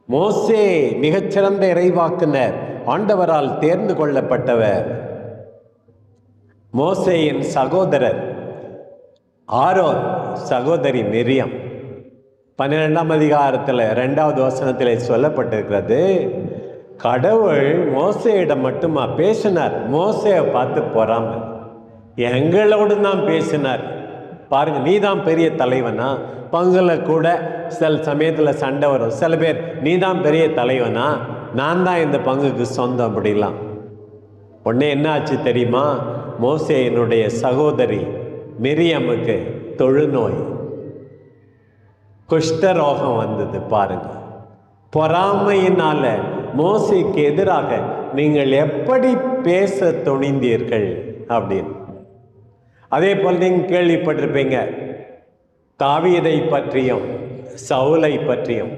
மோசே மிகச்சிறந்த இறைவாக்குனர், ஆண்டவரால் தேர்ந்து கொள்ளப்பட்டவர். மோசேயின் சகோதரர் ஆரோன், சகோதரி மிரியம். 12ஆம் அதிகாரத்தில் 2வது வசனத்தில் சொல்லப்பட்டிருக்கிறது, கடவுள் மோசேயிடம் மட்டுமா பேசினார், மோசேயை பார்த்து பொறாம எங்களோடு தான் பேசினார். பாருங்க, நீ தான் பெரிய தலைவனா, பங்குல கூட சில சமயத்தில் சண்டை வரும். சில பேர் நீ தான் பெரிய தலைவனா, நான் தான் இந்த பங்குக்கு சொந்தம் அப்படிலாம். உடனே என்ன ஆச்சு தெரியுமா? மோசேயினுடைய சகோதரி மிரியமுக்கு தொழுநோய், குஷ்டரோகம் வந்தது. பாருங்க, பொறாமையினால மோசேக்கு எதிராக நீங்கள் எப்படி பேச துணிந்தீர்கள் அப்படின்னு. அதே போல் நீங்கள் கேள்விப்பட்டிருப்பீங்க, தாவீதை பற்றியும் சவுலை பற்றியும்.